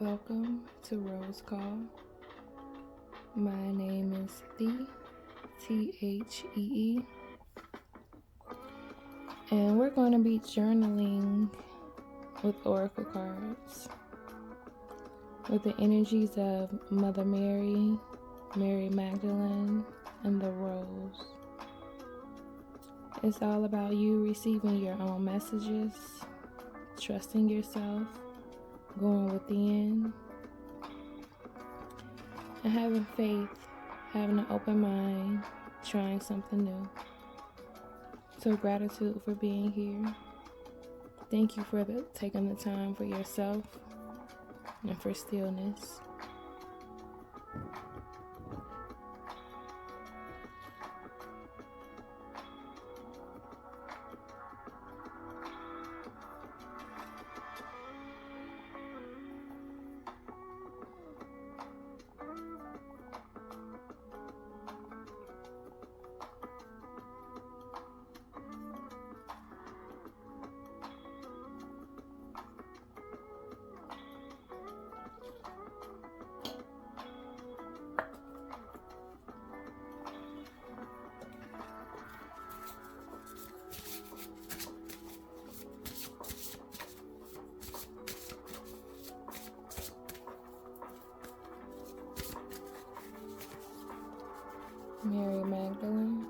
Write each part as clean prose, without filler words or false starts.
Welcome to Rose Call. My name is Thee, and we're going to be journaling with oracle cards with the energies of Mother Mary, Mary Magdalene, and the Rose. It's all about you receiving your own messages, trusting yourself, going within, and having faith, having an open mind, trying something new. So gratitude for being here. Thank you for taking the time for yourself and for stillness. Mary Magdalene,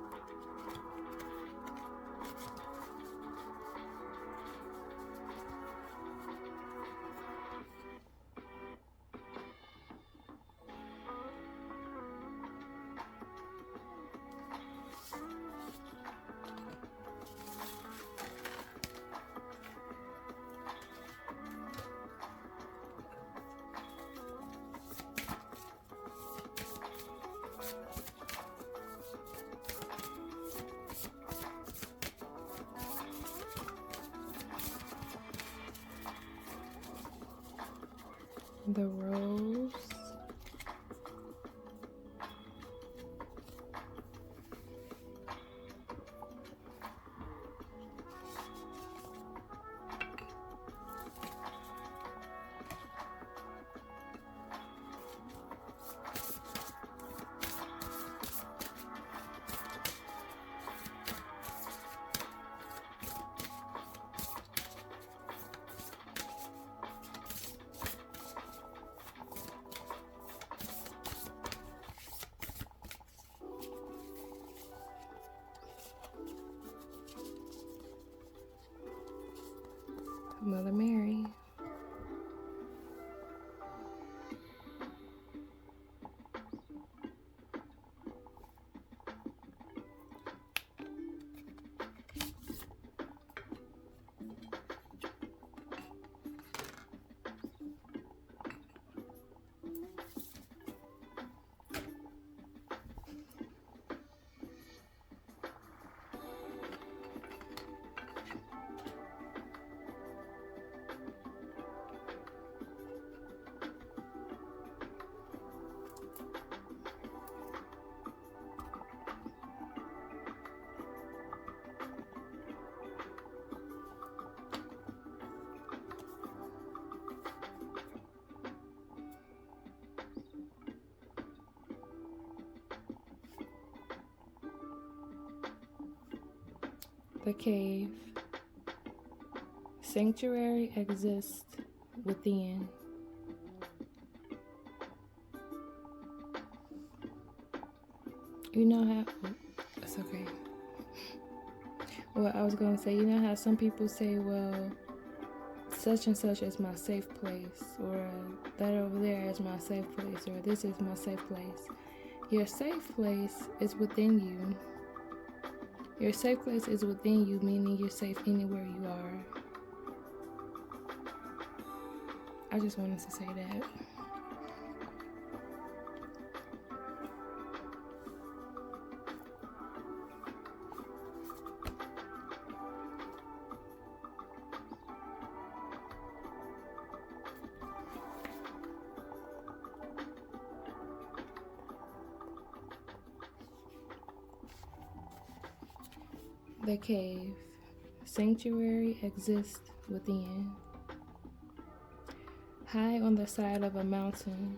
the Rose, Mother Mary, the cave. Sanctuary exists within. You know how, it's okay. Well, I was going to say, you know how some people say, well, such and such is my safe place, or that over there is my safe place, or this is my safe place. Your safe place is within you. Your safe place is within you, meaning you're safe anywhere you are. I just wanted to say that. The cave. Sanctuary exists within. High on the side of a mountain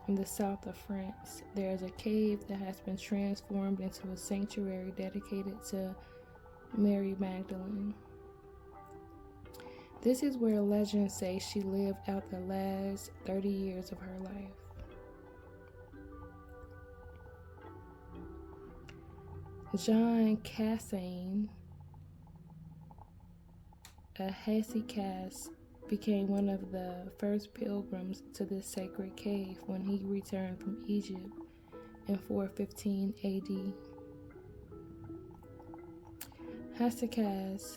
in the south of France, there is a cave that has been transformed into a sanctuary dedicated to Mary Magdalene. This is where legends say she lived out the last 30 years of her life. John Cassagne, a Hesychast, became one of the first pilgrims to this sacred cave when he returned from Egypt in 415 AD. Hesychast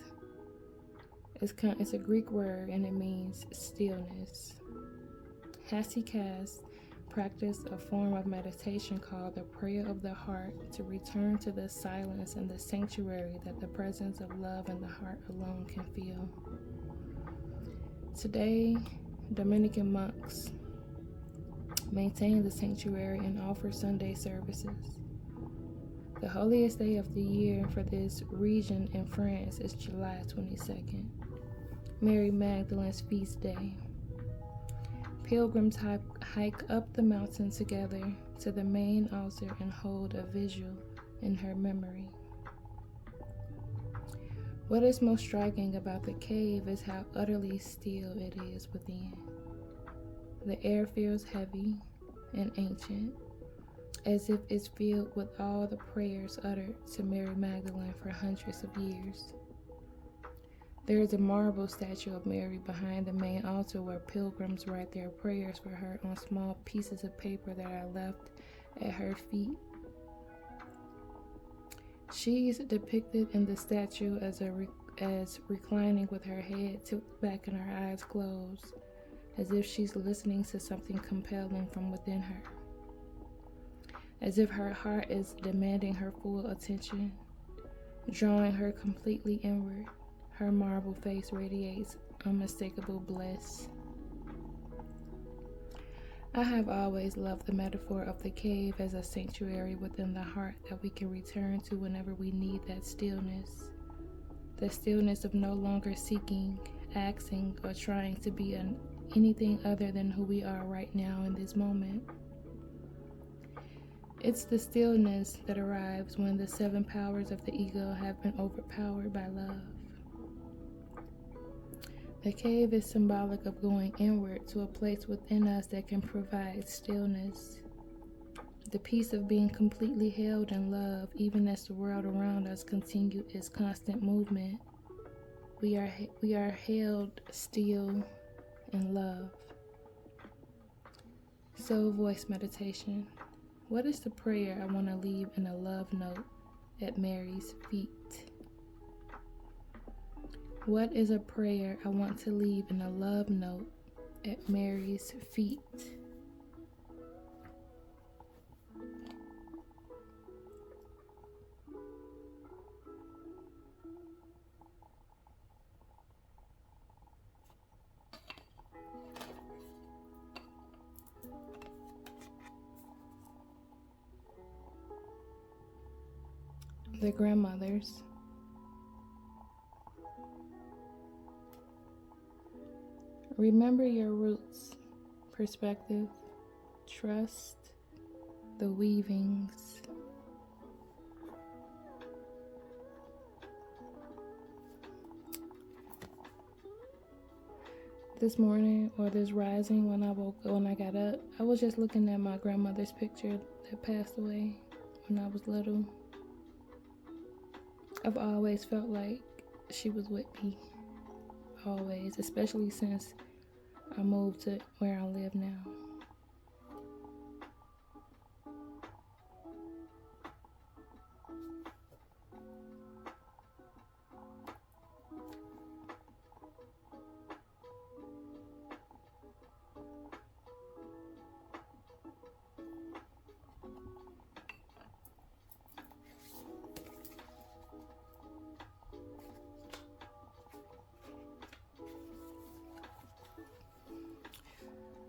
is a Greek word and it means stillness. Hesychast practiced a form of meditation called the prayer of the heart to return to the silence and the sanctuary that the presence of love in the heart alone can fill. Today, Dominican monks maintain the sanctuary and offer Sunday services. The holiest day of the year for this region in France is July 22nd, Mary Magdalene's feast day. Pilgrims hike up the mountain together to the main altar and hold a vigil in her memory. What is most striking about the cave is how utterly still it is within. The air feels heavy and ancient, as if it's filled with all the prayers uttered to Mary Magdalene for hundreds of years. There is a marble statue of Mary behind the main altar where pilgrims write their prayers for her on small pieces of paper that are left at her feet. She is depicted in the statue as reclining with her head tipped back and her eyes closed, as if she's listening to something compelling from within her, as if her heart is demanding her full attention, drawing her completely inward. Her marble face radiates unmistakable bliss. I have always loved the metaphor of the cave as a sanctuary within the heart that we can return to whenever we need that stillness. The stillness of no longer seeking, asking, or trying to be anything other than who we are right now in this moment. It's the stillness that arrives when the 7 powers of the ego have been overpowered by love. The cave is symbolic of going inward to a place within us that can provide stillness, the peace of being completely held in love, even as the world around us continues its constant movement. We are held still in love. Soul voice meditation. What is the prayer I want to leave in a love note at Mary's feet? What is a prayer I want to leave in a love note at Mary's feet? The grandmothers. Remember your roots, perspective, trust, the weavings. This morning or this rising when I got up, I was just looking at my grandmother's picture that passed away when I was little. I've always felt like she was with me, always, especially since I moved to where I live now.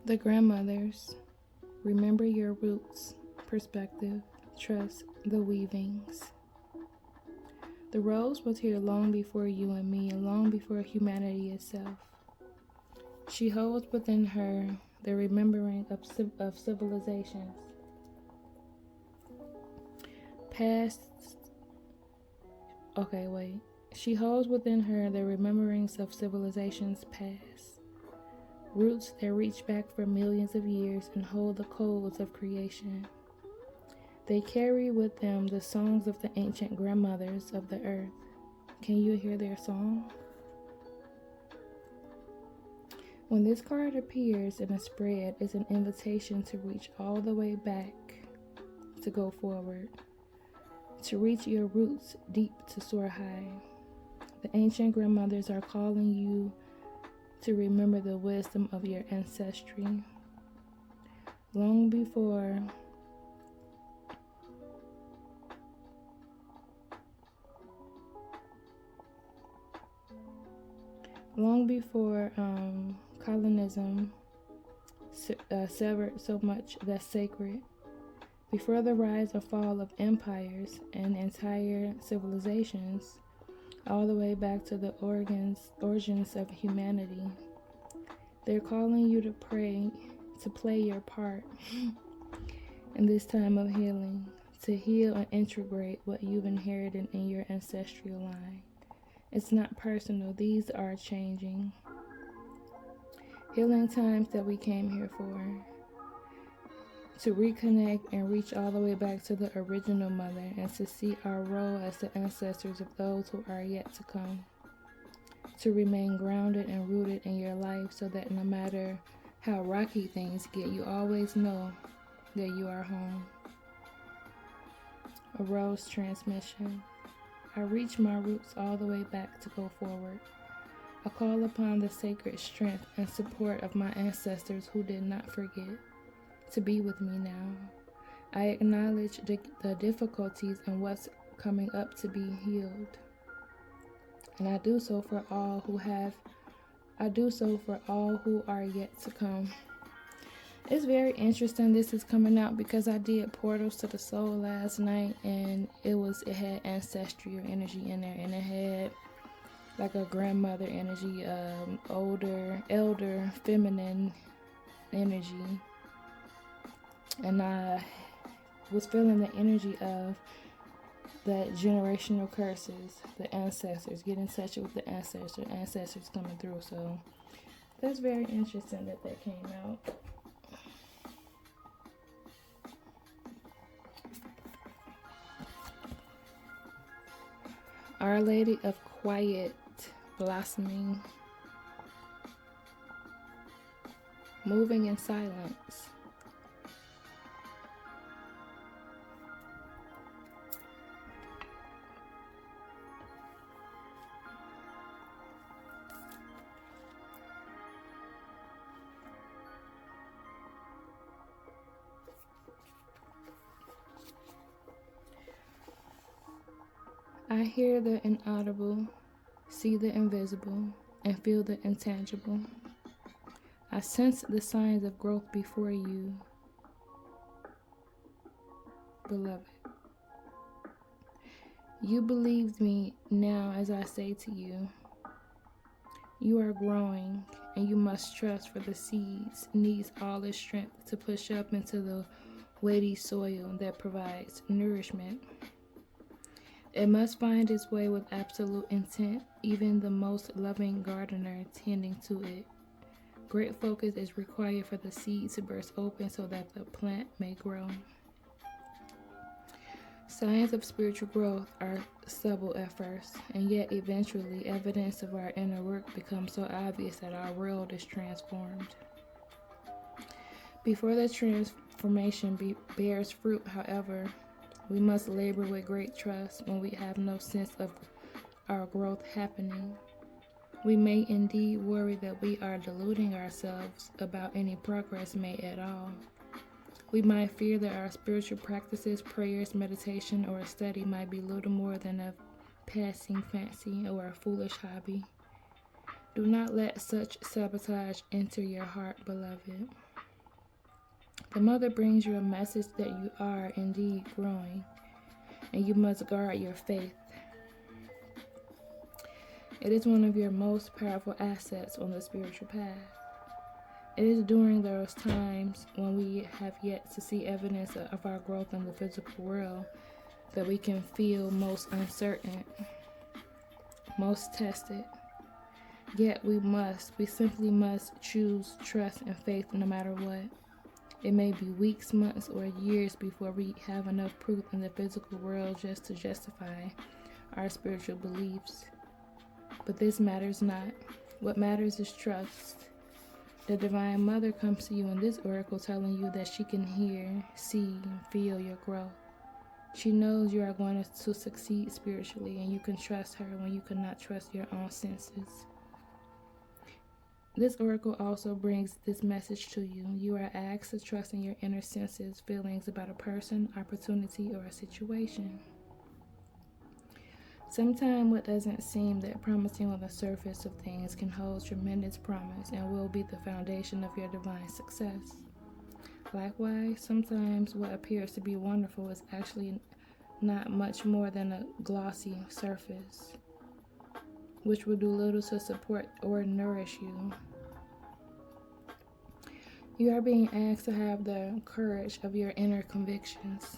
The grandmothers. Remember your roots, perspective, trust, the weavings. The rose was here long before you and me and long before humanity itself. She holds within her the remembering of civilizations past. She holds within her the rememberings of civilizations past, roots that reach back for millions of years and hold the codes of creation. They carry with them the songs of the ancient grandmothers of the earth. Can you hear their song? When this card appears in a spread, it's an invitation to reach all the way back, to go forward, to reach your roots deep, to soar high. The ancient grandmothers are calling you to remember the wisdom of your ancestry. Long before colonialism severed so much that's sacred, before the rise or fall of empires and entire civilizations, all the way back to the origins of humanity, they're calling you to play your part in this time of healing, to heal and integrate what you've inherited in your ancestral line. It's not personal. These are changing, healing times that we came here for, to reconnect and reach all the way back to the original mother, and to see our role as the ancestors of those who are yet to come, to remain grounded and rooted in your life, so that no matter how rocky things get, you always know that you are home. A rose transmission. I reach my roots all the way back to go forward. I call upon the sacred strength and support of my ancestors who did not forget to be with me now. I acknowledge the difficulties and what's coming up to be healed. And I do so for all who are yet to come. It's very interesting this is coming out because I did Portals to the Soul last night, and it had ancestral energy in there, and it had like a grandmother energy, elder, feminine energy. And I was feeling the energy of that generational curses, the ancestors, get in touch with the ancestors coming through. So that's very interesting that came out. Our Lady of Quiet blossoming, moving in silence. I hear the inaudible, see the invisible, and feel the intangible. I sense the signs of growth before you, beloved. You believed me now as I say to you, you are growing, and you must trust, for the seeds needs all its strength to push up into the weighty soil that provides nourishment. It must find its way with absolute intent, even the most loving gardener tending to it. Great focus is required for the seed to burst open so that the plant may grow. Signs of spiritual growth are subtle at first, and yet eventually evidence of our inner work becomes so obvious that our world is transformed. Before the transformation bears fruit, however, we must labor with great trust when we have no sense of our growth happening. We may indeed worry that we are deluding ourselves about any progress made at all. We might fear that our spiritual practices, prayers, meditation, or study might be little more than a passing fancy or a foolish hobby. Do not let such sabotage enter your heart, beloved. The Mother brings you a message that you are indeed growing, and you must guard your faith. It is one of your most powerful assets on the spiritual path. It is during those times when we have yet to see evidence of our growth in the physical world that we can feel most uncertain, most tested. Yet we simply must choose trust and faith no matter what. It may be weeks, months, or years before we have enough proof in the physical world just to justify our spiritual beliefs. But this matters not. What matters is trust. The Divine Mother comes to you in this oracle telling you that she can hear, see, and feel your growth. She knows you are going to succeed spiritually, and you can trust her when you cannot trust your own senses. This oracle also brings this message to you. You are asked to trust in your inner senses, feelings about a person, opportunity, or a situation. Sometimes what doesn't seem that promising on the surface of things can hold tremendous promise and will be the foundation of your divine success. Likewise, sometimes what appears to be wonderful is actually not much more than a glossy surface, which will do little to support or nourish you. You are being asked to have the courage of your inner convictions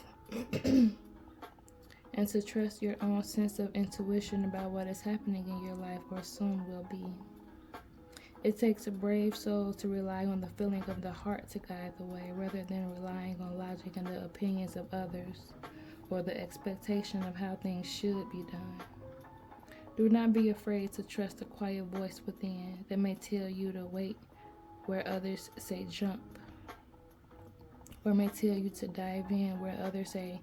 and to trust your own sense of intuition about what is happening in your life or soon will be. It takes a brave soul to rely on the feeling of the heart to guide the way rather than relying on logic and the opinions of others or the expectation of how things should be done. Do not be afraid to trust the quiet voice within that may tell you to wait where others say jump, or may tell you to dive in where others say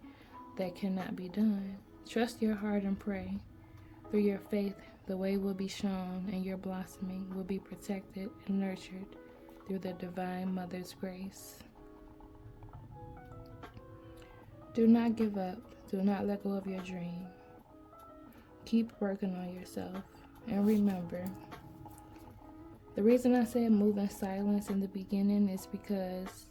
that cannot be done. Trust your heart and pray. Through your faith, the way will be shown and your blossoming will be protected and nurtured through the Divine Mother's grace. Do not give up. Do not let go of your dream. Keep working on yourself. And remember, the reason I said move in silence in the beginning is because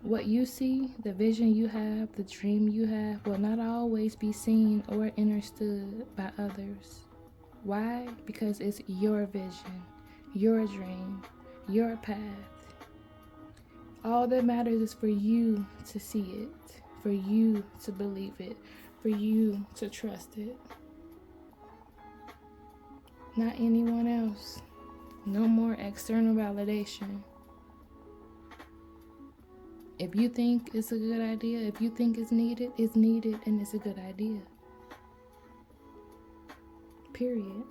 what you see, the vision you have, the dream you have, will not always be seen or understood by others. Why? Because it's your vision, your dream, your path. All that matters is for you to see it, for you to believe it, for you to trust it. Not anyone else. No more external validation. If you think it's a good idea, if you think it's needed, and it's a good idea. Period.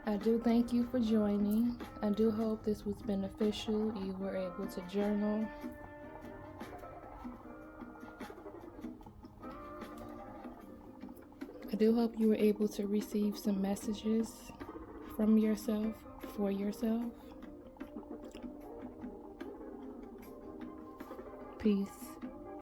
I do thank you for joining. I do hope this was beneficial. You were able to journal. I do hope you were able to receive some messages from yourself, for yourself. Peace.